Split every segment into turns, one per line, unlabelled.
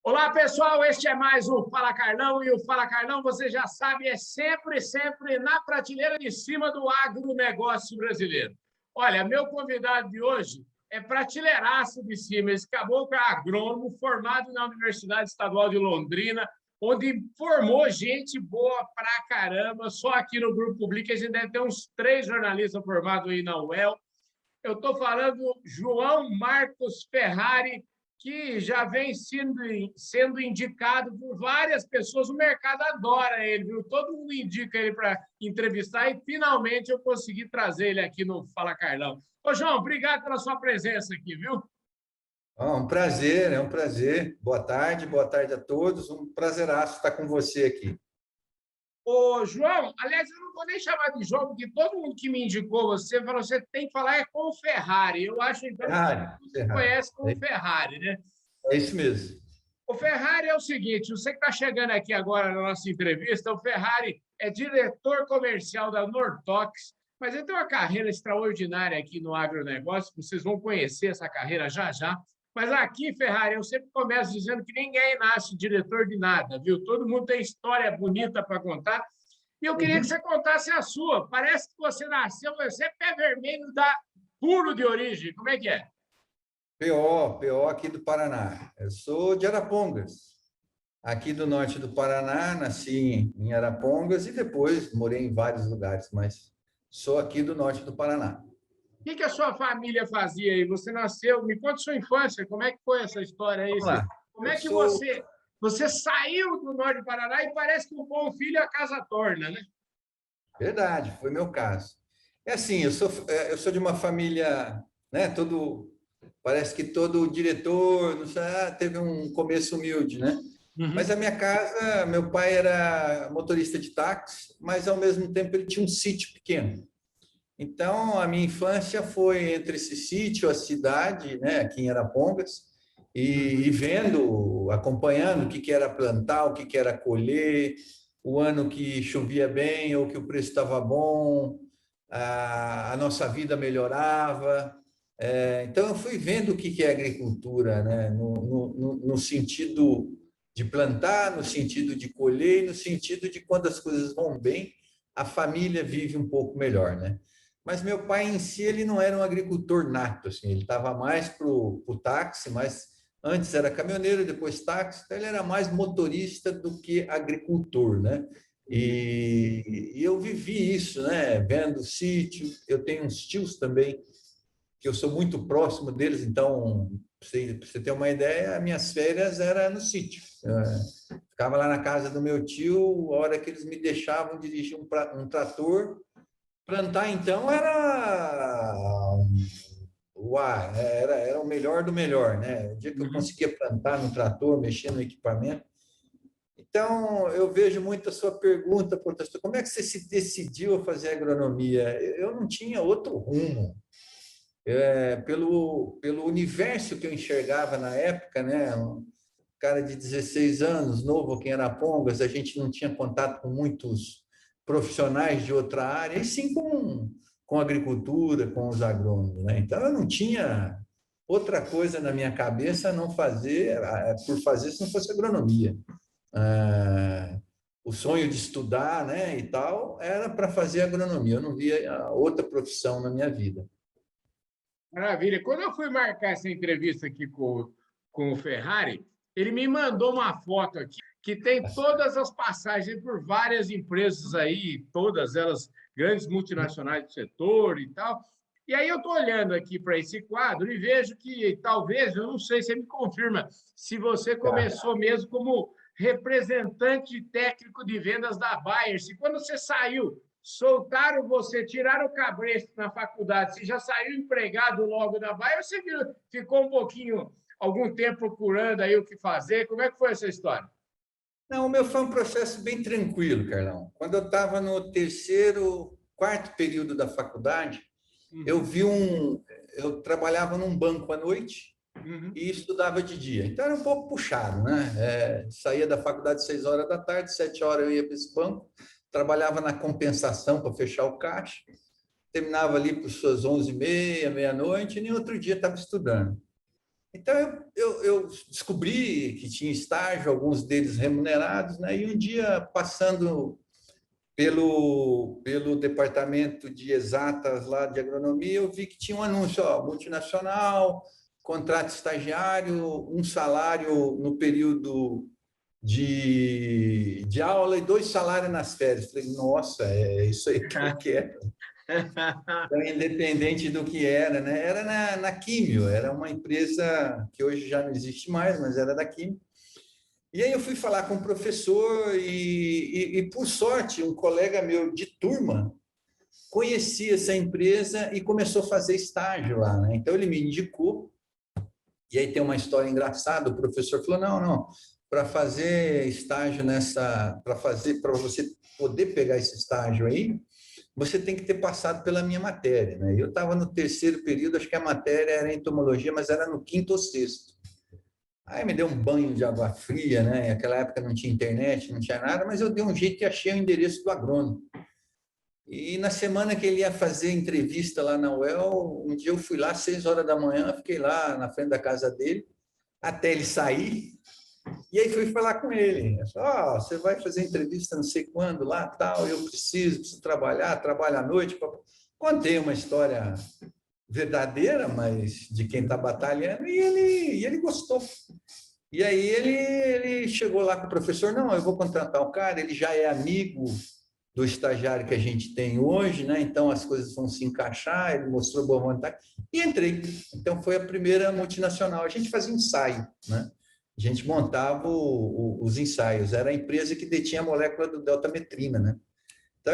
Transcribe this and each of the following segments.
Olá, pessoal, este é mais o Fala Carlão, e o Fala Carlão, você já sabe, é sempre na prateleira de cima do agronegócio brasileiro. Olha, meu convidado de hoje é prateleiraço de cima, esse caboclo é agrônomo, formado na Universidade Estadual de Londrina, onde formou gente boa pra caramba. Só aqui no Grupo Public a gente deve ter uns 3 jornalistas formados aí na UEL. Eu estou falando João Marcos Ferrari, que já vem sendo indicado por várias pessoas. O mercado adora ele, viu? Todo mundo indica ele para entrevistar e, finalmente, eu consegui trazer ele aqui no Fala Carlão. Ô, João, obrigado pela sua presença aqui, viu?
Um prazer, é um prazer. Boa tarde a todos. Um prazeraço estar com você aqui.
Ô, João, aliás, eu não vou nem chamar de João, porque todo mundo que me indicou você falou que você tem que falar com o Ferrari. Eu acho, então, que todo mundo se conhece com o Ferrari, né?
É isso mesmo.
O Ferrari é o seguinte, você que está chegando aqui agora na nossa entrevista, o Ferrari é diretor comercial da Nortox, mas ele tem uma carreira extraordinária aqui no agronegócio, vocês vão conhecer essa carreira já já. Mas aqui, Ferrari, eu sempre começo dizendo que ninguém nasce diretor de nada, viu? Todo mundo tem história bonita para contar. E eu queria que você contasse a sua. Parece que você nasceu, você é pé vermelho da puro de origem. Como é que é?
PO aqui do Paraná. Eu sou de Arapongas, aqui do norte do Paraná, nasci em Arapongas e depois morei em vários lugares, mas sou aqui do norte do Paraná.
O que a sua família fazia aí? Você nasceu, me conta sua infância, como é que foi essa história aí?
Vamos lá.
Como é que você saiu do norte do Paraná e parece que um bom filho a casa torna, né?
Verdade, foi meu caso. É assim, eu sou de uma família, né, parece que todo diretor, não sei, teve um começo humilde, né? Mas a minha casa, meu pai era motorista de táxi, mas ao mesmo tempo ele tinha um sítio pequeno. Então, a minha infância foi entre esse sítio, a cidade, né, aqui em Arapongas, e vendo, acompanhando o que era plantar, o que era colher, o ano que chovia bem ou que o preço estava bom, a nossa vida melhorava. Então, eu fui vendo o que é agricultura, né, no sentido de plantar, no sentido de colher, no sentido de quando as coisas vão bem, a família vive um pouco melhor, né? Mas meu pai em si, ele não era um agricultor nato, assim, ele estava mais para o táxi, mas antes era caminhoneiro, depois táxi, então ele era mais motorista do que agricultor, né? E eu vivi isso, né? Vendo o sítio, eu tenho uns tios também, que eu sou muito próximo deles, então, para você ter uma ideia, minhas férias eram no sítio. Ficava lá na casa do meu tio, a hora que eles me deixavam dirigir um trator. Plantar, então, era o melhor do melhor, né? O dia que eu conseguia plantar no trator, mexer no equipamento. Então, eu vejo muito a sua pergunta, professor, como é que você se decidiu a fazer agronomia? Eu não tinha outro rumo. Pelo universo que eu enxergava na época, né? Um cara de 16 anos, novo aqui em Arapongas, a gente não tinha contato com muitos profissionais de outra área, e sim com agricultura, com os agrônomos, né? Então, eu não tinha outra coisa na minha cabeça a não fazer, por fazer, se não fosse agronomia. O sonho de estudar, né, e tal, era para fazer agronomia. Eu não via outra profissão na minha vida.
Maravilha. Quando eu fui marcar essa entrevista aqui com o Ferrari, ele me mandou uma foto aqui que tem todas as passagens por várias empresas aí, todas elas grandes multinacionais do setor e tal. E aí eu estou olhando aqui para esse quadro e vejo que talvez, eu não sei, você me confirma, se você começou mesmo como representante técnico de vendas da Bayer, se quando você saiu, soltaram você, tiraram o cabresto na faculdade, você já saiu empregado logo da Bayer, ou você ficou um pouquinho, algum tempo procurando aí o que fazer? Como é que foi essa história?
Não, o meu foi um processo bem tranquilo, Carlão. Quando eu estava no quarto período da faculdade, eu trabalhava num banco à noite e estudava de dia. Então era um pouco puxado, né? Saía da faculdade às 6 horas da tarde, 7 horas eu ia para esse banco, trabalhava na compensação para fechar o caixa, terminava ali por suas 11h30, meia-noite, e nem outro dia estava estudando. Então, eu descobri que tinha estágio, alguns deles remunerados, né? E um dia, passando pelo departamento de exatas lá de agronomia, eu vi que tinha um anúncio, ó, multinacional, contrato estagiário, um salário no período de aula e 2 salários nas férias. Falei, nossa, é isso aí que eu quero. Então, independente do que era, né? Era na Químio, era uma empresa que hoje já não existe mais, mas era da Químio. E aí eu fui falar com o professor e, por sorte, um colega meu de turma conhecia essa empresa e começou a fazer estágio lá, né? Então ele me indicou. E aí tem uma história engraçada, o professor falou: "Não, não, para fazer estágio para você poder pegar esse estágio aí, você tem que ter passado pela minha matéria, né? Eu estava no terceiro período, acho que a matéria era entomologia, mas era no quinto ou sexto. Aí me deu um banho de água fria, né? Naquela época não tinha internet, não tinha nada, mas eu dei um jeito e achei o endereço do agrônomo. E na semana que ele ia fazer entrevista lá na UEL, um dia eu fui lá, 6 horas da manhã, fiquei lá na frente da casa dele, até ele sair, e aí fui falar com ele. Ó, você vai fazer entrevista não sei quando lá, tal, eu preciso trabalhar, trabalho à noite. Contei uma história verdadeira, mas de quem está batalhando, e ele gostou. E aí ele chegou lá com o professor: não, eu vou contratar o cara, ele já é amigo do estagiário que a gente tem hoje, né? Então as coisas vão se encaixar, ele mostrou boa vontade, e entrei. Então foi a primeira multinacional. A gente fazia ensaio, né? A gente montava os ensaios, era a empresa que detinha a molécula do deltametrina, né? Então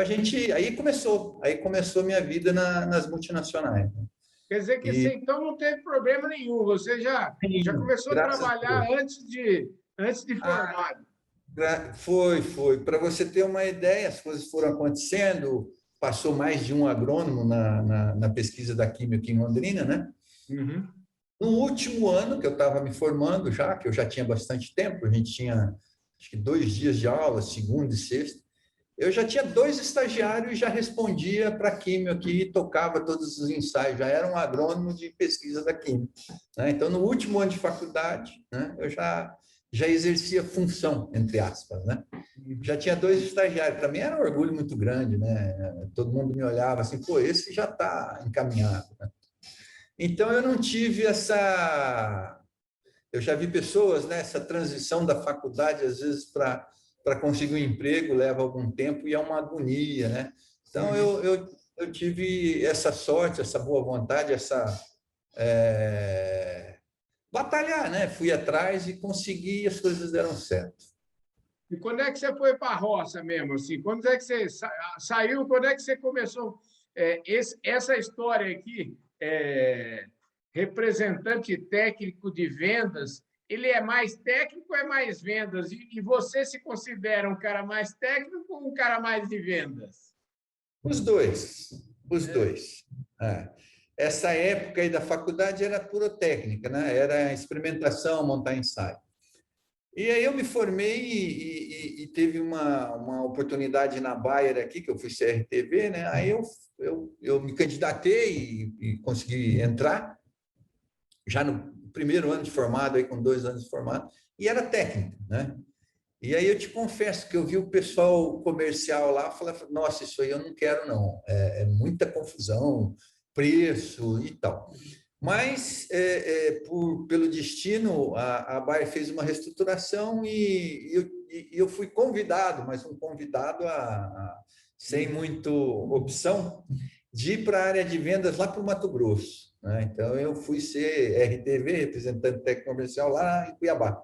aí começou a minha vida nas multinacionais, né?
Quer dizer que você,
E
então, não teve problema nenhum. Você já começou a
graças a
trabalhar
Deus.
antes de
Ah,
formado.
foi. Para você ter uma ideia, as coisas foram acontecendo. Passou mais de um agrônomo na pesquisa da Química aqui em Londrina, né?
Uhum.
No último ano que eu estava me formando já, que eu já tinha bastante tempo, a gente tinha acho que 2 dias de aula, segunda e sexta, eu já tinha 2 estagiários e já respondia para a Química aqui, tocava todos os ensaios, já era um agrônomo de pesquisa da Química, né? Então, no último ano de faculdade, né, eu já exercia função, entre aspas, né? Já tinha 2 estagiários. Para mim era um orgulho muito grande, né? Todo mundo me olhava assim, pô, esse já está encaminhado, né? Então eu não tive essa. Eu já vi pessoas, né? Essa transição da faculdade, às vezes, para conseguir um emprego leva algum tempo e é uma agonia, né? Então
Uhum.
eu tive essa sorte, essa boa vontade, batalhar, né? Fui atrás e consegui e as coisas deram certo.
E quando é que você foi para a roça mesmo? Assim? Quando é que você saiu? Quando é que você começou essa história aqui? Representante técnico de vendas, ele é mais técnico ou é mais vendas? E você se considera um cara mais técnico ou um cara mais de vendas?
Os dois, os
É.
dois. É. Essa época aí da faculdade era pura técnica, né? Era experimentação, montar ensaio. E aí eu me formei e teve uma oportunidade na Bayer aqui, que eu fui CRTV, né? Aí eu me candidatei e consegui entrar, já no primeiro ano de formado, aí com 2 anos de formado, e era técnica, né? E aí eu te confesso que eu vi o pessoal comercial lá falar: nossa, isso aí eu não quero, não. É muita confusão, preço e tal. Mas, pelo destino, a Bayer fez uma reestruturação e eu fui convidado, mas um convidado sem muito opção, de ir para a área de vendas lá para o Mato Grosso, né? Então, eu fui ser RTV, representante técnico comercial, lá em Cuiabá.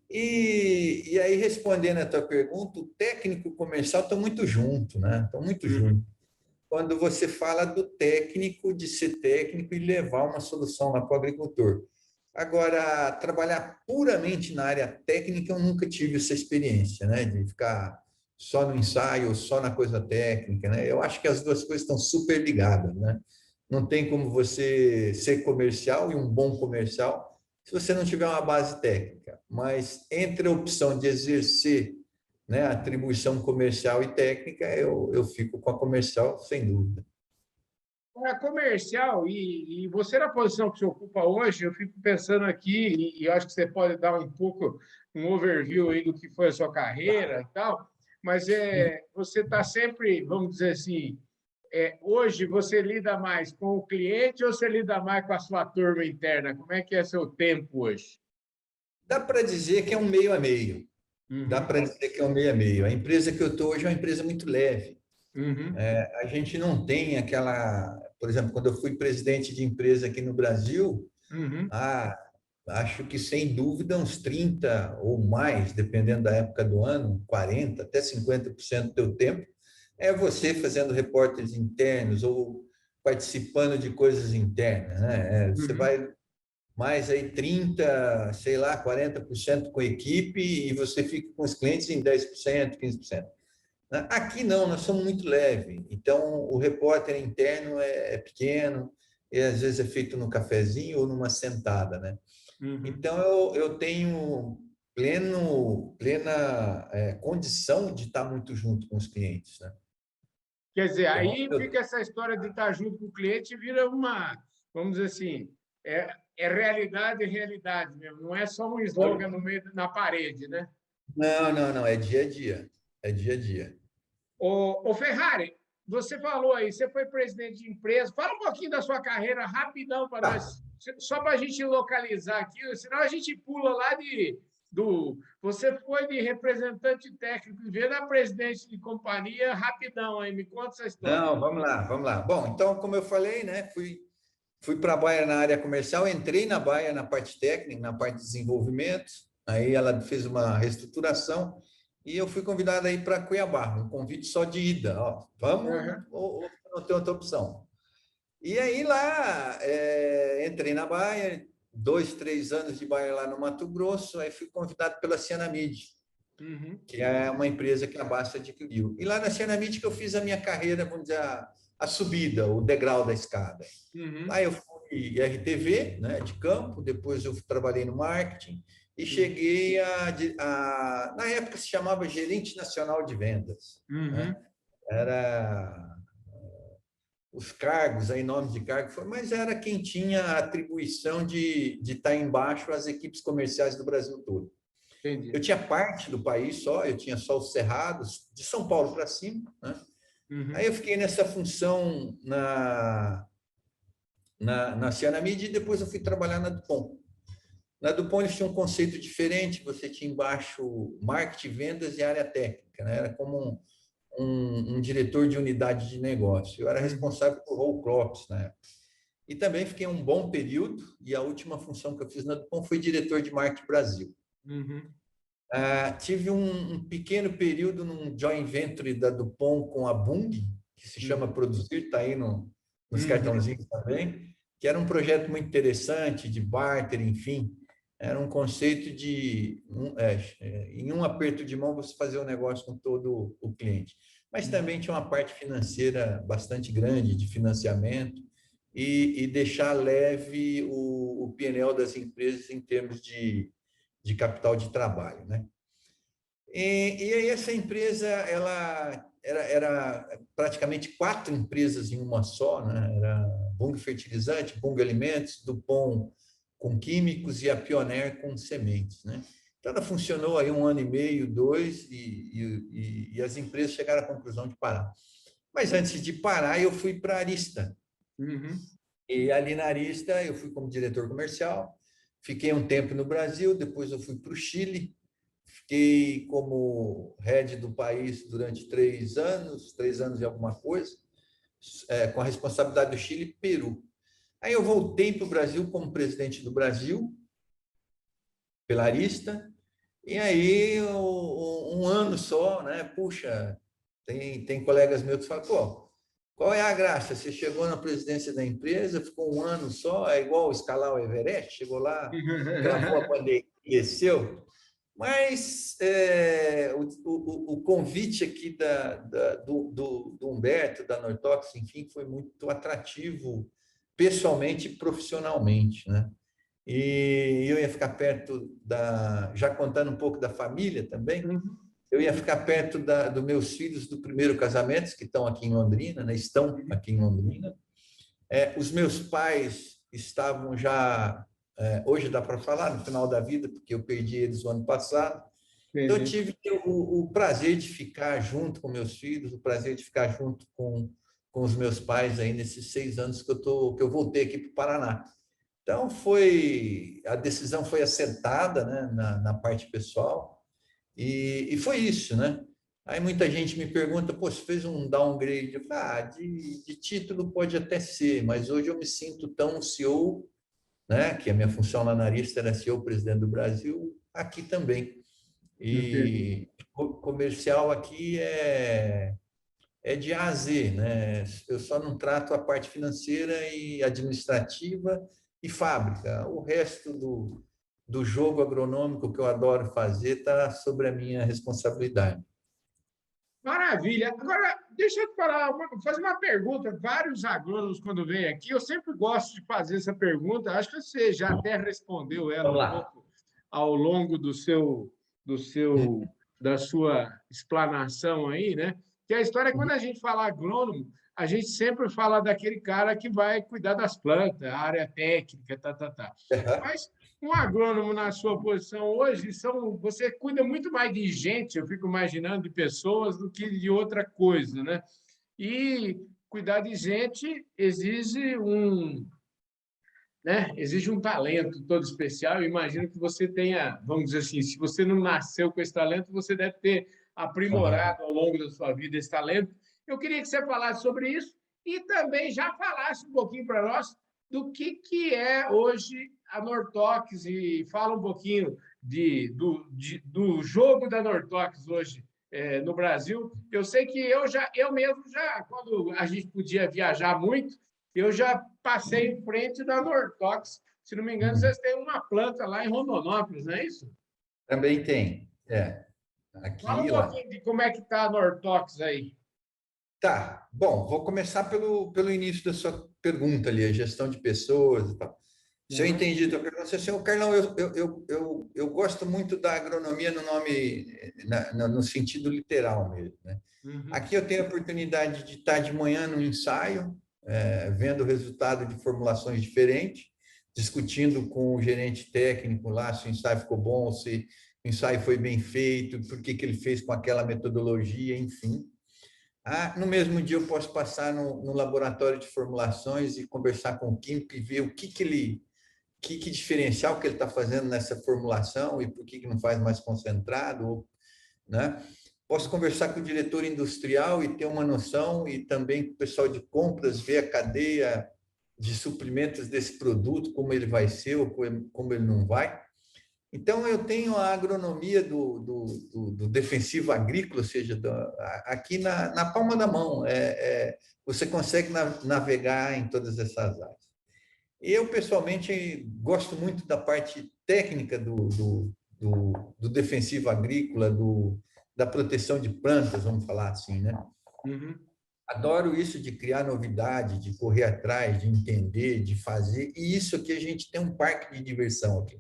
E aí, respondendo a tua pergunta, o técnico comercial estão muito junto, né? Estão muito
Uhum.
junto. Quando você fala do técnico, de ser técnico e levar uma solução lá para o agricultor. Agora, trabalhar puramente na área técnica, eu nunca tive essa experiência, né? De ficar só no ensaio, só na coisa técnica, né? Eu acho que as duas coisas estão super ligadas, né? Não tem como você ser comercial e um bom comercial se você não tiver uma base técnica. Mas entre a opção de exercer, né, atribuição comercial e técnica, eu fico com a comercial, sem dúvida.
comercial, e você na posição que você ocupa hoje, eu fico pensando aqui, e acho que você pode dar um pouco um overview aí do que foi a sua carreira e tal, mas você está sempre, vamos dizer assim, hoje você lida mais com o cliente ou você lida mais com a sua turma interna? Como é que é seu tempo hoje?
Dá para dizer que é um meio a meio. Dá
Uhum,
para dizer que é um meio a meio. A empresa que eu estou hoje é uma empresa muito leve.
uhum,
A gente não tem aquela, por exemplo, quando eu fui presidente de empresa aqui no Brasil,
uhum,
ah, acho que sem dúvida uns 30 ou mais, dependendo da época do ano, 40 até 50% do teu tempo é você fazendo repórteres internos ou participando de coisas internas, né? Você
uhum.
vai mais aí 30, sei lá, 40% com a equipe e você fica com os clientes em 10%, 15%. Aqui não, nós somos muito leve. Então, o repórter interno é pequeno, e às vezes é feito no cafezinho ou numa sentada, né?
Uhum.
Então, eu tenho plena condição de estar muito junto com os clientes, né?
Quer dizer,
Então,
aí fica essa história de estar junto com o cliente, vira uma, vamos dizer assim, realidade e realidade mesmo, não é só um slogan no meio, na parede, né?
não, é dia a dia, é dia a dia.
Ferrari, você falou aí, você foi presidente de empresa, fala um pouquinho da sua carreira rapidão para
Tá.
nós, só para a gente localizar aqui, senão a gente pula lá você foi de representante técnico e veio da presidente de companhia rapidão aí, me conta essa história.
Não, vamos lá, vamos lá. Bom, então, como eu falei, né, fui para a Bayer na área comercial, entrei na Bayer na parte técnica, na parte de desenvolvimento, aí ela fez uma reestruturação e eu fui convidado aí para Cuiabá, um convite só de ida, ó, vamos
Uhum.
ou não tem outra opção. E aí lá, entrei na Bayer, 2, 3 anos de Bayer lá no Mato Grosso, aí fui convidado pela Cianamid,
Uhum.
que é uma empresa que a Basta adquiriu. E lá na Cianamid que eu fiz a minha carreira, vamos dizer, a subida, o degrau da escada.
Uhum.
Lá eu fui RTV, né, de campo, depois eu trabalhei no marketing e
Uhum.
cheguei na época se chamava gerente nacional de vendas, né?
Uhum.
Era os cargos, aí nome de cargo, mas era quem tinha a atribuição de estar embaixo as equipes comerciais do Brasil todo.
Entendi.
Eu tinha parte do país só, eu tinha só os cerrados, de São Paulo para cima, né? Aí
Uhum.
eu fiquei nessa função na Cianamid e depois eu fui trabalhar na Dupont. Na Dupont eles tinham um conceito diferente, você tinha embaixo marketing, vendas e área técnica, né? Era como um diretor de unidade de negócio. Eu era
Uhum.
responsável por whole crops, né? E também fiquei um bom período, e a última função que eu fiz na Dupont foi diretor de marketing Brasil.
Uhum.
Tive um pequeno período num joint venture da Dupont com a Bung, que se chama
Uhum.
Produzir, está aí nos
Uhum.
cartãozinhos também, que era um projeto muito interessante, de barter, enfim. Era um conceito em um aperto de mão, você fazer o negócio com todo o cliente. Mas também tinha uma parte financeira bastante grande, de financiamento, e deixar leve o P&L das empresas em termos de capital de trabalho, né? E aí essa empresa, ela era praticamente 4 empresas em uma só, né? Era Bunge Fertilizante, Bunge Alimentos, Dupont com químicos e a Pioneer com sementes, né? Então ela funcionou aí 1 ano e meio, 2, e as empresas chegaram à conclusão de parar. Mas antes de parar, eu fui para a Arista.
Uhum.
E ali na Arista, eu fui como diretor comercial, fiquei um tempo no Brasil, depois eu fui para o Chile, fiquei como head do país durante 3 anos e alguma coisa, com a responsabilidade do Chile e Peru. Aí eu voltei para o Brasil como presidente do Brasil, pela Arista, e aí um ano só, né? Puxa, tem colegas meus que falam, pô, qual é a graça? Você chegou na presidência da empresa, ficou um ano só, é igual escalar o Everest, chegou lá, gravou a bandeirinha e desceu. Mas o convite aqui do Humberto, da Nortox, enfim, foi muito atrativo pessoalmente e profissionalmente, né? E eu ia ficar perto já contando um pouco da família também,
Uhum.
eu ia ficar perto dos meus filhos do primeiro casamento, que estão aqui em Londrina, né? Estão aqui em Londrina, Os meus pais estavam já, hoje dá para falar, no final da vida, porque eu perdi eles o ano passado. Então, eu
Entendi.
tive o prazer de ficar junto com meus filhos, o prazer de ficar junto com os meus pais aí nesses 6 anos que eu voltei aqui para o Paraná. Então, a decisão foi acertada, né, na parte pessoal, e foi isso, né? Aí muita gente me pergunta, pô, você fez um downgrade? Eu falo, de título pode até ser, mas hoje eu me sinto tão CEO, né, que a minha função lá na Arista era CEO, presidente do Brasil, aqui também.
Entendi.
E comercial aqui é de A a Z, né? Eu só não trato a parte financeira e administrativa e fábrica. O resto do jogo agronômico que eu adoro fazer está sobre a minha responsabilidade.
Maravilha. Agora, deixa eu te falar, fazer uma pergunta. Vários agrônomos, quando vêm aqui, eu sempre gosto de fazer essa pergunta. Acho que você já até respondeu ela
Vamos
um
lá.
pouco ao longo do seu, da sua explanação aí, né? Que a história é quando a gente fala agrônomo, a gente sempre fala daquele cara que vai cuidar das plantas, a área técnica, tá, tá, tá. Mas um agrônomo na sua posição hoje, você cuida muito mais de gente, eu fico imaginando, de pessoas, do que de outra coisa, né? E cuidar de gente exige um talento todo especial. Eu imagino que você tenha, vamos dizer assim, se você não nasceu com esse talento, você deve ter
Uhum.
aprimorado ao longo da sua vida esse talento. Eu queria que você falasse sobre isso e também já falasse um pouquinho para nós que é hoje a Nortox e fala um pouquinho do jogo da Nortox hoje no Brasil. Eu sei que eu mesmo já, quando a gente podia viajar muito, eu já passei em frente da Nortox. Se não me engano,
Uhum.
vocês têm uma planta lá em Rondonópolis, não é isso?
Também tem.
Fala
Aqui
um
e lá.
pouquinho de como é que está a Nortox aí.
Tá, bom, vou começar pelo início da sua pergunta ali, a gestão de pessoas e tal. Se eu
Uhum,
entendi a tua pergunta, assim, Carlão, eu gosto muito da agronomia no nome, no sentido literal mesmo, né?
uhum,
Aqui eu tenho a oportunidade de estar de manhã no ensaio, vendo o resultado de formulações diferentes, discutindo com o gerente técnico lá se o ensaio ficou bom, se o ensaio foi bem feito, por que ele fez com aquela metodologia, enfim. No mesmo dia eu posso passar no laboratório de formulações e conversar com o químico e ver o que diferencial que ele está fazendo nessa formulação e por que não faz mais concentrado, né? Posso conversar com o diretor industrial e ter uma noção, e também com o pessoal de compras, ver a cadeia de suprimentos desse produto, como ele vai ser ou como ele não vai. Então, eu tenho a agronomia do defensivo agrícola, ou seja, aqui na palma da mão. Você consegue navegar em todas essas áreas. Eu, pessoalmente, gosto muito da parte técnica do defensivo agrícola, da proteção de plantas, vamos falar assim, né?
uhum.
Adoro isso de criar novidade, de correr atrás, de entender, de fazer. E isso aqui a gente tem um parque de diversão aqui.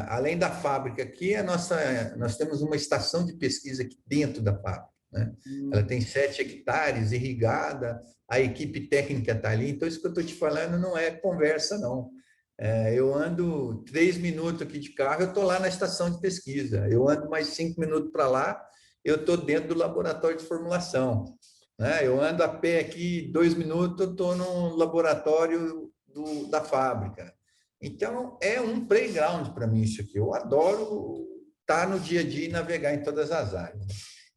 Além da fábrica aqui, nós temos uma estação de pesquisa aqui dentro da fábrica, né? Ela tem 7 hectares, irrigada, a equipe técnica está ali. Então, isso que eu estou te falando não é conversa, não. Eu ando 3 minutos aqui de carro, eu estou lá na estação de pesquisa. Eu ando mais 5 minutos para lá, eu estou dentro do laboratório de formulação, né? Eu ando a pé aqui 2 minutos, eu estou no laboratório da fábrica. Então, é um playground para mim isso aqui. Eu adoro estar no dia a dia e navegar em todas as áreas.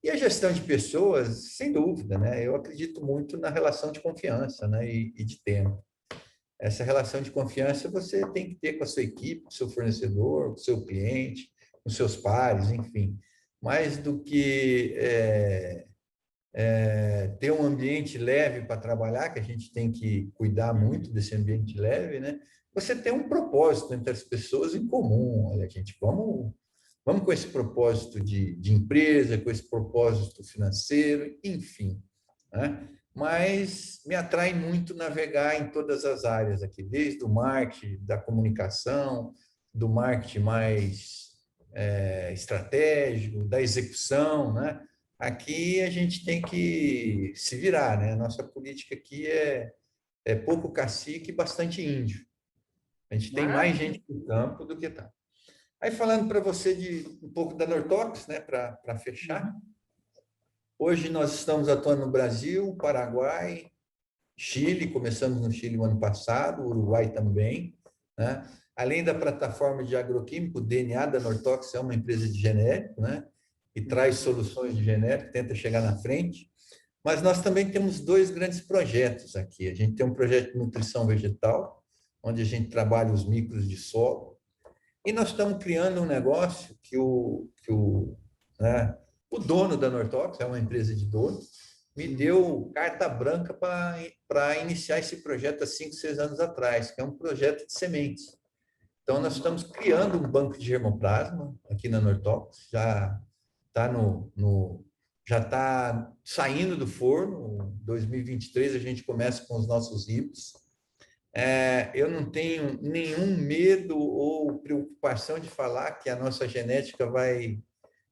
E a gestão de pessoas, sem dúvida, né? Eu acredito muito na relação de confiança, né? E de tempo. Essa relação de confiança você tem que ter com a sua equipe, com o seu fornecedor, com o seu cliente, com seus pares, enfim. Mais do que ter um ambiente leve para trabalhar, que a gente tem que cuidar muito desse ambiente leve, né? Você tem um propósito entre as pessoas em comum. Olha, gente, vamos com esse propósito de empresa, com esse propósito financeiro, enfim, né? Mas me atrai muito navegar em todas as áreas aqui, desde o marketing, da comunicação, do marketing mais estratégico, da execução, né? Aqui a gente tem que se virar, né? A nossa política aqui é pouco cacique e bastante índio. A gente tem mais gente no campo do que tá. Aí falando para você de um pouco da Nortox, né, para fechar. Hoje nós estamos atuando no Brasil, Paraguai, Chile, começamos no Chile no ano passado, Uruguai também, né? Além da plataforma de agroquímico, o DNA da Nortox é uma empresa de genérico, né? E traz soluções de genérico, tenta chegar na frente. Mas nós também temos dois grandes projetos aqui. A gente tem um projeto de nutrição vegetal, onde a gente trabalha os micros de solo, e nós estamos criando um negócio que o dono da Nortox, é uma empresa de dono, me deu carta branca para iniciar esse projeto há 5, 6 anos atrás, que é um projeto de sementes. Então, nós estamos criando um banco de germoplasma aqui na Nortox, já está já está saindo do forno. Em 2023 a gente começa com os nossos híbridos. Eu não tenho nenhum medo ou preocupação de falar que a nossa genética vai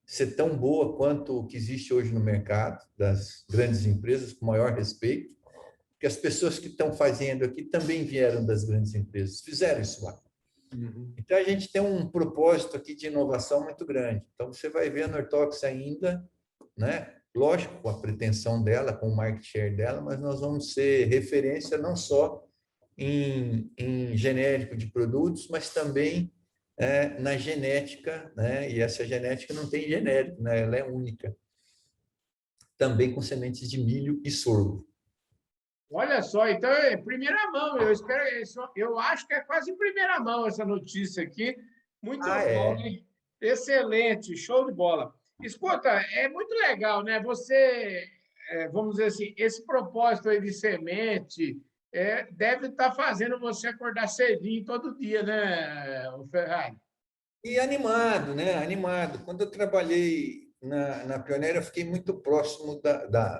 ser tão boa quanto o que existe hoje no mercado, das grandes empresas, com maior respeito, porque as pessoas que estão fazendo aqui também vieram das grandes empresas, fizeram isso lá. Então, a gente tem um propósito aqui de inovação muito grande. Então, você vai ver a Nortox ainda, né? Lógico, com a pretensão dela, com o market share dela, mas nós vamos ser referência não só em genérico de produtos, mas também na genética, né? E essa genética não tem genérico, né? Ela é única. Também com sementes de milho e sorgo.
Olha só, então é primeira mão. Eu acho que é quase primeira mão essa notícia aqui. Muito bom, hein? Excelente, show de bola. Escuta, é muito legal, né? Você, vamos dizer assim, esse propósito aí de semente deve estar fazendo você acordar cedinho todo dia, né, o Ferrari?
E animado, né? Animado. Quando eu trabalhei na Pioneer, eu fiquei muito próximo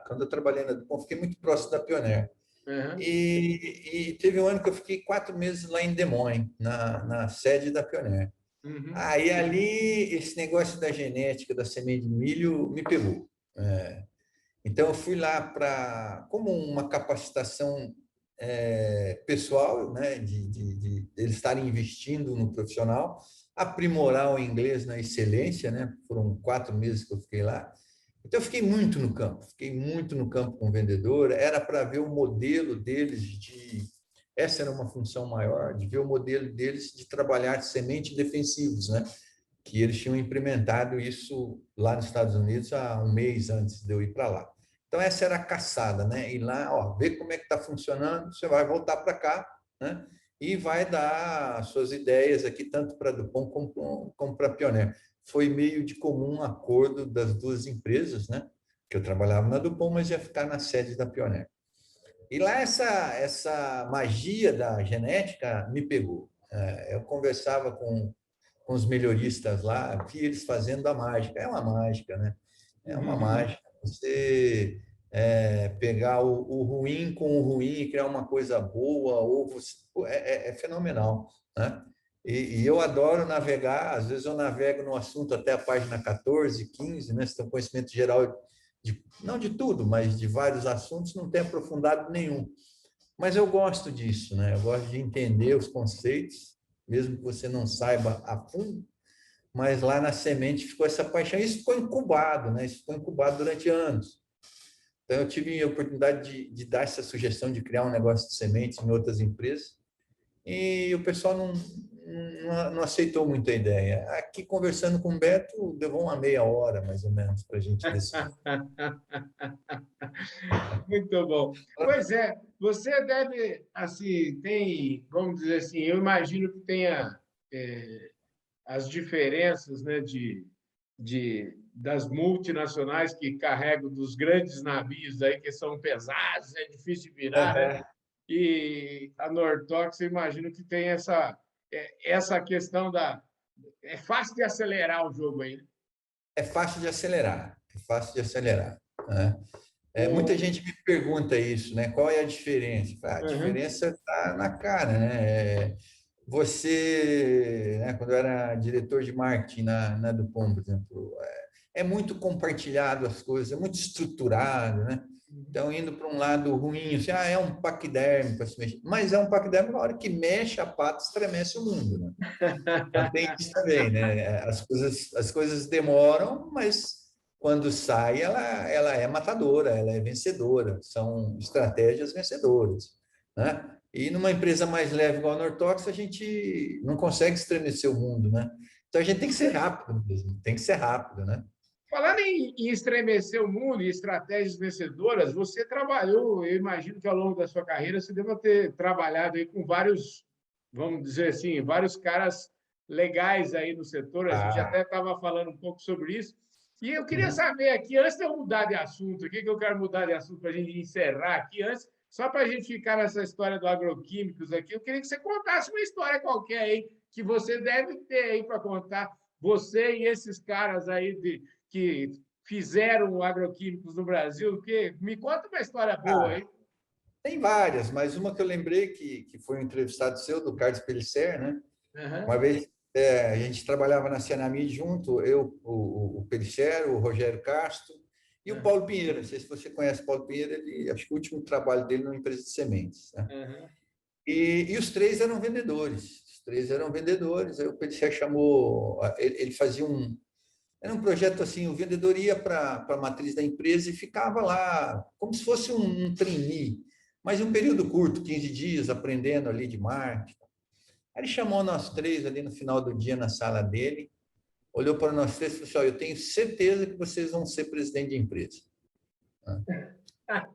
quando eu trabalhei na Dupont, fiquei muito próximo da Pioneer.
Uhum.
E teve um ano que eu fiquei 4 meses lá em Des Moines, na sede da Pioneer.
Uhum.
Aí ali, esse negócio da genética, da semente de milho, me pegou. Então, eu fui lá como uma capacitação pessoal, né, de eles estarem investindo no profissional, aprimorar o inglês na excelência, né? Foram 4 meses que eu fiquei lá. Então, eu fiquei muito no campo com o vendedor. Era para ver o modelo deles essa era uma função maior, de ver o modelo deles de trabalhar semente defensivos, né? Que eles tinham implementado isso lá nos Estados Unidos há um mês antes de eu ir para lá. Então, essa era a caçada, né? Ir lá, ó, ver como é que está funcionando, você vai voltar para cá, né? E vai dar suas ideias aqui, tanto para a Dupont como para a Pioneer. Foi meio de comum acordo das duas empresas, né? Que eu trabalhava na Dupont, mas ia ficar na sede da Pioneer. E lá essa magia da genética me pegou. Eu conversava com os melhoristas lá, vi eles fazendo a mágica. É uma mágica, né? É uma mágica. Você pegar o ruim com o ruim e criar uma coisa boa, é fenomenal, né? E eu adoro navegar, às vezes eu navego no assunto até a página 14, 15, né? Você tem um conhecimento geral, não de tudo, mas de vários assuntos, não tem aprofundado nenhum. Mas eu gosto disso, né? Eu gosto de entender os conceitos, mesmo que você não saiba a fundo, mas lá na semente ficou essa paixão. Isso ficou incubado, né? Isso ficou incubado durante anos. Então, eu tive a oportunidade de dar essa sugestão de criar um negócio de sementes em outras empresas e o pessoal não aceitou muito a ideia. Aqui, conversando com o Beto, levou uma meia hora, mais ou menos, para a gente decidir.
Muito bom. Pois é, você deve, assim, vamos dizer assim, eu imagino que tenha as diferenças, né, das multinacionais que carregam dos grandes navios aí que são pesados, é difícil de virar, né? E a Nortox, eu imagino que tem essa questão é fácil de acelerar o jogo aí, né?
É fácil de acelerar, é fácil de acelerar, né? Muita
O...
gente me pergunta isso, né? Qual é a diferença? A
Uhum.
diferença está na cara, né? você, né, quando eu era diretor de marketing na Dupont, por exemplo, é muito compartilhado as coisas, é muito estruturado, né? Então, indo para um lado ruim, assim, é um paquiderme para se mexer, mas é um paquiderme na hora que mexe a pata, estremece o mundo, né? Então, tem isso também, né? As coisas demoram, mas quando sai, ela é matadora, ela é vencedora, são estratégias vencedoras, né? E numa empresa mais leve igual a Nortox, a gente não consegue estremecer o mundo, né? Então, a gente tem que ser rápido mesmo, tem que ser rápido, né?
Falando em estremecer o mundo e estratégias vencedoras, você trabalhou, eu imagino que ao longo da sua carreira você deva ter trabalhado aí com vários, vamos dizer assim, vários caras legais aí no setor. A gente
Ah,
até estava falando um pouco sobre isso. E eu queria
uhum.
saber aqui, antes de eu mudar de assunto, aqui que eu quero mudar de assunto para a gente encerrar aqui, antes, só para a gente ficar nessa história do agroquímicos aqui, eu queria que você contasse uma história qualquer aí que você deve ter aí para contar, você e esses caras aí que fizeram agroquímicos no Brasil, que me conta uma história boa
Ah,
aí.
tem várias, mas uma que eu lembrei que foi um entrevistado seu, do Carlos Pellicer, né? Uma
Uhum,
vez a gente trabalhava na Cianamid junto, eu, o Pellicer, o Rogério Castro e o
uhum,
Paulo Pinheiro. Não sei se você conhece o Paulo Pinheiro, ele, acho que o último trabalho dele numa empresa de sementes, né?
uhum,
E os três eram vendedores. Os três eram vendedores. Aí o Pellicer chamou, ele fazia era um projeto assim, o vendedor ia para a matriz da empresa e ficava lá, como se fosse um trainee, mas em um período curto, 15 dias, aprendendo ali de marketing. Aí ele chamou nós três ali no final do dia na sala dele, olhou para nós três e falou assim, "Ó, eu tenho certeza que vocês vão ser presidente de empresa."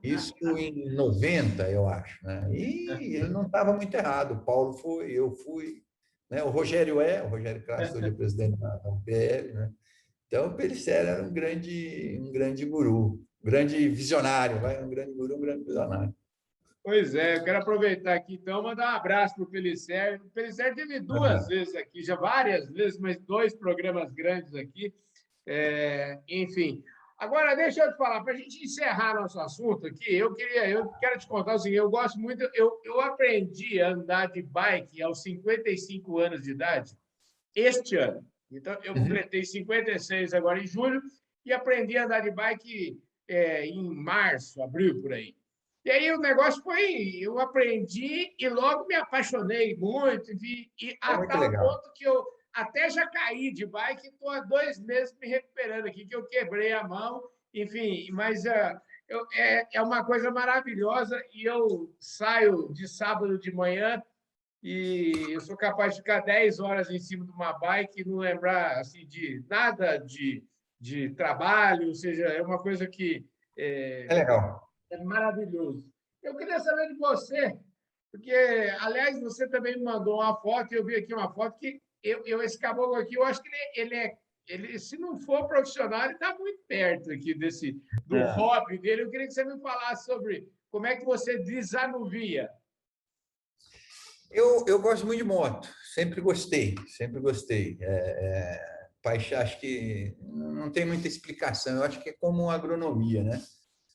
Isso em 90, eu acho, né? E ele não estava muito errado. O Paulo foi, eu fui, né? O Rogério Castro hoje é presidente da UPL, né? Então, o Pellicer era um grande guru, um grande visionário, vai, um grande guru, um grande visionário.
Pois é, eu quero aproveitar aqui então mandar um abraço para o Pellicer. O Pellicer teve duas
Aham.
vezes aqui, já várias vezes, mas dois programas grandes aqui. Enfim. Agora, deixa eu te falar, para a gente encerrar nosso assunto aqui, eu quero te contar o seguinte: eu gosto muito, eu aprendi a andar de bike aos 55 anos de idade, este ano. Então, eu
Uhum.
completei 56 agora em julho e aprendi a andar de bike em março, abril, por aí. E aí o negócio foi, eu aprendi e logo me apaixonei muito, e
É
a
muito
tal
legal.
ponto que eu até já caí de bike, estou há 2 meses me recuperando aqui, que eu quebrei a mão, enfim, mas é uma coisa maravilhosa e eu saio de sábado de manhã e eu sou capaz de ficar 10 horas em cima de uma bike e não lembrar assim, de nada de trabalho, ou seja, é uma coisa que é,
É legal.
é maravilhoso. Eu queria saber de você, porque, aliás, você também me mandou uma foto, e eu vi aqui uma foto que esse caboclo aqui, eu acho que ele, se não for profissional, ele está muito perto aqui do
É.
hobby dele. Eu queria que você me falasse sobre como é que você desanuvia.
Eu gosto muito de moto, sempre gostei, sempre gostei. Paixão, acho que não tem muita explicação, eu acho que é como agronomia, né?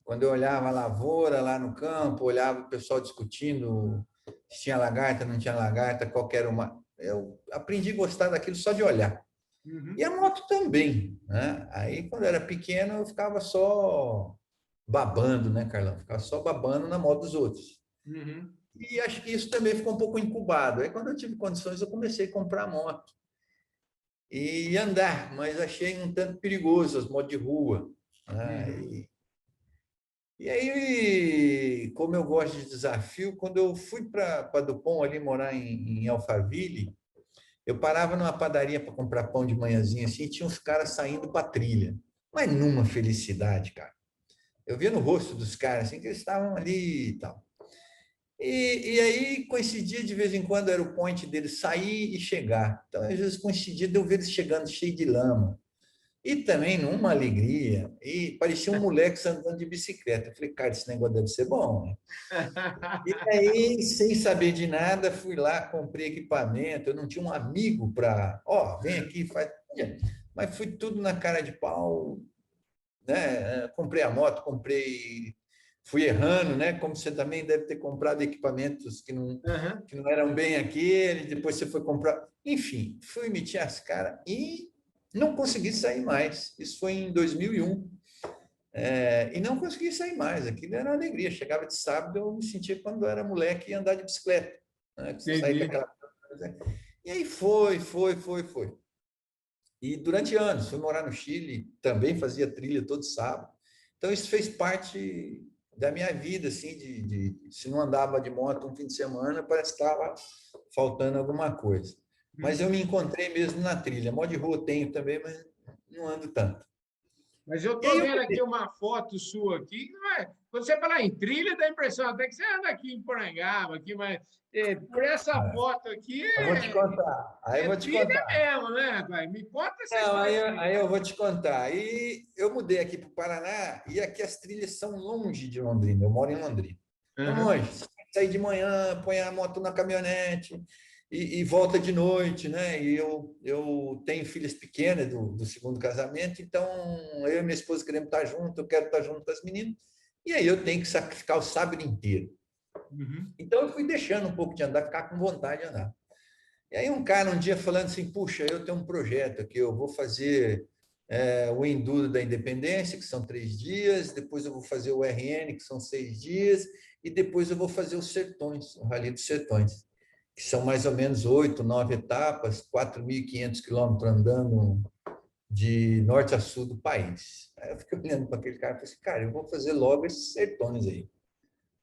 Quando eu olhava a lavoura lá no campo, olhava o pessoal discutindo se tinha lagarta, não tinha lagarta, qualquer uma. Eu aprendi a gostar daquilo só de olhar. E
Uhum,
a moto também, né? Aí, quando eu era pequeno, eu ficava só babando, né, Carlão? Ficava só babando na moto dos outros.
uhum.
E acho que isso também ficou um pouco incubado. Aí, quando eu tive condições, eu comecei a comprar moto e andar, mas achei um tanto perigoso as motos de rua, né?
Uhum.
E aí, como eu gosto de desafio, quando eu fui para Dupont ali morar em Alphaville, eu parava numa padaria para comprar pão de manhãzinha assim, e tinha uns caras saindo para trilha. Mas numa felicidade, cara. Eu via no rosto dos caras assim que eles estavam ali e tal. E aí coincidia de vez em quando, era o point deles sair e chegar. Então, às vezes coincidia de eu ver eles chegando cheio de lama. E também numa alegria. E parecia um moleque andando de bicicleta. Eu falei, cara, esse negócio deve ser bom, né? E aí, sem saber de nada, fui lá, comprei equipamento. Eu não tinha um amigo para, ó, vem aqui, faz. Mas fui tudo na cara de pau, né? Comprei a moto, comprei fui errando, né? Como você também deve ter comprado equipamentos
Aham.
que não eram bem aqueles, depois você foi comprar. Enfim, fui meter as caras e não consegui sair mais. Isso foi em 2001. E não consegui sair mais. Aquilo era uma alegria. Chegava de sábado, eu me sentia quando eu era moleque e andar de bicicleta. Né? Você sair com
Entendi.
aquela. E aí foi. E durante anos, fui morar no Chile, também fazia trilha todo sábado. Então, isso fez parte da minha vida, assim, se não andava de moto um fim de semana, parece que estava faltando alguma coisa. Mas eu
Uhum.
me encontrei mesmo na trilha. Moto de rua tenho também, mas não ando tanto.
Mas eu
E
estou
aí eu
vendo aqui uma foto sua aqui. Quando você fala em trilha, dá a impressão até que você anda aqui em Porangaba, aqui, mas por essa foto aqui
eu vou te contar. Aí eu
é
vou te
trilha
contar.
mesmo, né, pai? Me conta essa
Não,
história aí.
aí eu vou te contar. E eu mudei aqui para o Paraná e aqui as trilhas são longe de Londrina. Eu moro em Londrina. São
Aham.
longe. Você tem que sair de manhã, põe a moto na caminhonete e volta de noite, né? E eu tenho filhas pequenas do segundo casamento, então eu e minha esposa queremos estar juntos, eu quero estar junto com as meninas. E aí eu tenho que sacrificar o sábado inteiro.
Uhum.
Então eu fui deixando um pouco de andar, ficar com vontade de andar. E aí um cara um dia falando assim, puxa, eu tenho um projeto aqui, eu vou fazer o Enduro da Independência, que são 3 dias, depois eu vou fazer o RN, que são 6 dias, e depois eu vou fazer os Sertões, o Rally dos Sertões, que são mais ou menos 8, 9 etapas, 4.500 quilômetros andando de norte a sul do país. Aí eu fiquei olhando para aquele cara e falei assim, cara, eu vou fazer logo esses Sertões aí,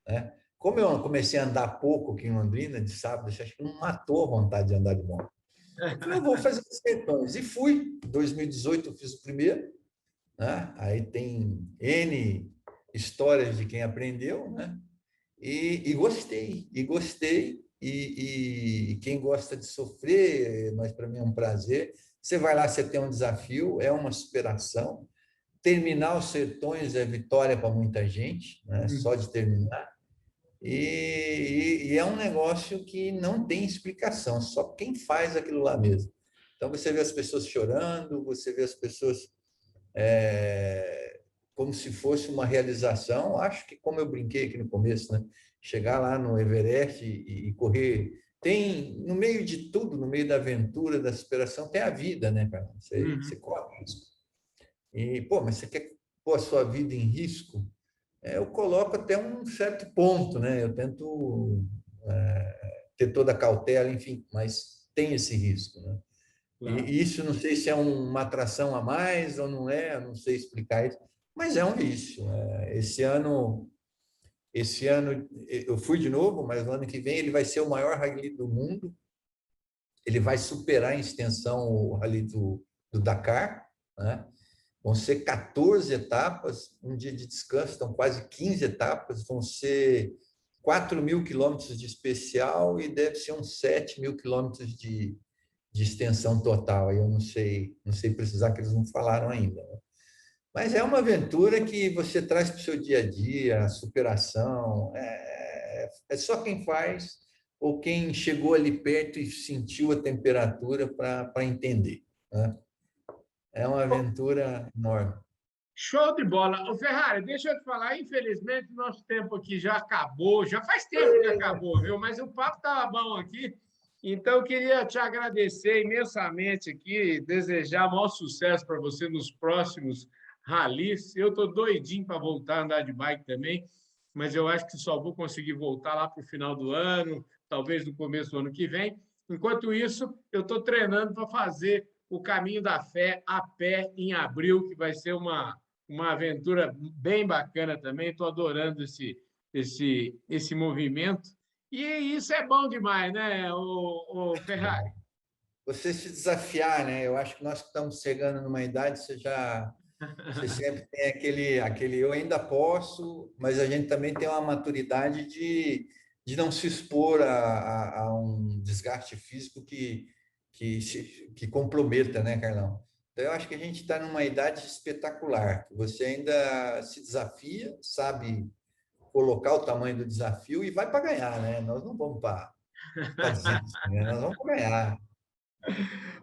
né? Como eu comecei a andar pouco aqui em Londrina, de sábado, acho que não matou a vontade de andar de moto. Eu falei, eu vou fazer os Sertões. E fui. Em 2018 eu fiz o primeiro, né? Aí tem N histórias de quem aprendeu, né? Gostei. E quem gosta de sofrer, mas para mim é um prazer. Você vai lá, você tem um desafio, é uma superação. Terminar os Sertões é vitória para muita gente, né? Só
Uhum.
de terminar. É um negócio que não tem explicação, só quem faz aquilo lá mesmo. Então você vê as pessoas chorando, você vê as pessoas como se fosse uma realização. Acho que, como eu brinquei aqui no começo, né? Chegar lá no Everest e correr. Tem, no meio de tudo, no meio da aventura, da superação, tem a vida, né, cara? Você
Uhum.
corre risco. E, pô, mas você quer pôr a sua vida em risco? Eu coloco até um certo ponto, né? Eu tento ter toda a cautela, enfim, mas tem esse risco, né?
Claro.
E isso não sei se é uma atração a mais ou não é, eu não sei explicar isso, mas é um vício. Esse ano eu fui de novo, mas no ano que vem ele vai ser o maior rally do mundo. Ele vai superar em extensão o rally do Dakar, né? Vão ser 14 etapas, um dia de descanso, então quase 15 etapas, vão ser 4.000 quilômetros de especial e deve ser uns 7.000 quilômetros de extensão total. Aí eu não sei precisar, que eles não falaram ainda. Né? Mas é uma aventura que você traz para o seu dia a dia, a superação. É só quem faz ou quem chegou ali perto e sentiu a temperatura para entender. Né? É uma aventura enorme.
Show de bola. Ô, Ferrari, deixa eu te falar, infelizmente, nosso tempo aqui já acabou, já faz tempo que acabou, viu? Mas o papo estava bom aqui. Então, eu queria te agradecer imensamente aqui, desejar maior sucesso para você nos próximos ralis. Eu estou doidinho para voltar a andar de bike também, mas eu acho que só vou conseguir voltar lá para o final do ano, talvez no começo do ano que vem. Enquanto isso, eu estou treinando para fazer o Caminho da Fé a pé em abril, que vai ser uma aventura bem bacana também. Estou adorando esse movimento. E isso é bom demais, né, o Ferrari?
Você se desafiar, né? Eu acho que nós que estamos chegando numa idade, você sempre tem aquele eu ainda posso, mas a gente também tem uma maturidade de não se expor a um desgaste físico que comprometa, né, Carlão? Então, eu acho que a gente está numa idade espetacular, que você ainda se desafia, sabe colocar o tamanho do desafio e vai para ganhar, né? Nós não vamos para desistir, né? Nós vamos para ganhar.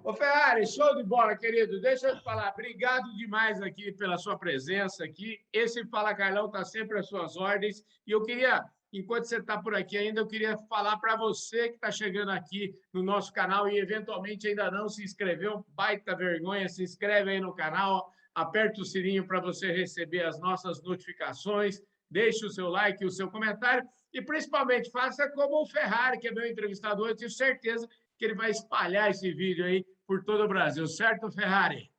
Ô, Ferrari, show de bola, querido. Deixa eu te falar, obrigado demais aqui pela sua presença aqui. Esse Fala Carlão está sempre às suas ordens. E eu queria, enquanto você está por aqui ainda, eu queria falar para você que está chegando aqui no nosso canal e eventualmente ainda não se inscreveu, baita vergonha, se inscreve aí no canal, aperta o sininho para você receber as nossas notificações, deixe o seu like e o seu comentário e, principalmente, faça como o Ferrari, que é meu entrevistador, eu tenho certeza que ele vai espalhar esse vídeo aí por todo o Brasil, certo, Ferrari?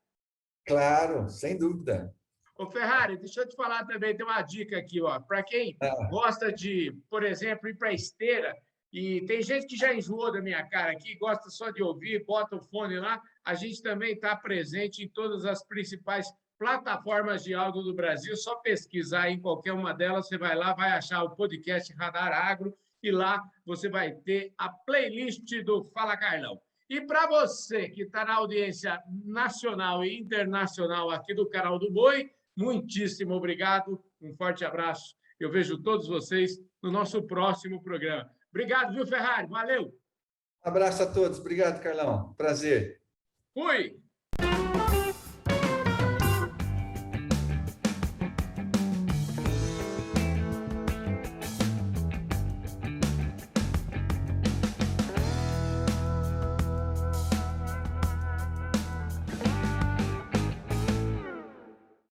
Claro, sem dúvida.
Ô, Ferrari, deixa eu te falar também, tem uma dica aqui, ó, para quem gosta de, por exemplo, ir para esteira, e tem gente que já enjoou da minha cara aqui, gosta só de ouvir, bota o fone lá, a gente também está presente em todas as principais plataformas de áudio do Brasil, só pesquisar em qualquer uma delas, você vai lá, vai achar o podcast Radar Agro, e lá você vai ter a playlist do Fala Carlão. E para você que está na audiência nacional e internacional aqui do Canal do Boi, muitíssimo obrigado, um forte abraço. Eu vejo todos vocês no nosso próximo programa. Obrigado, viu, Ferrari? Valeu!
Um abraço a todos. Obrigado, Carlão. Prazer.
Fui!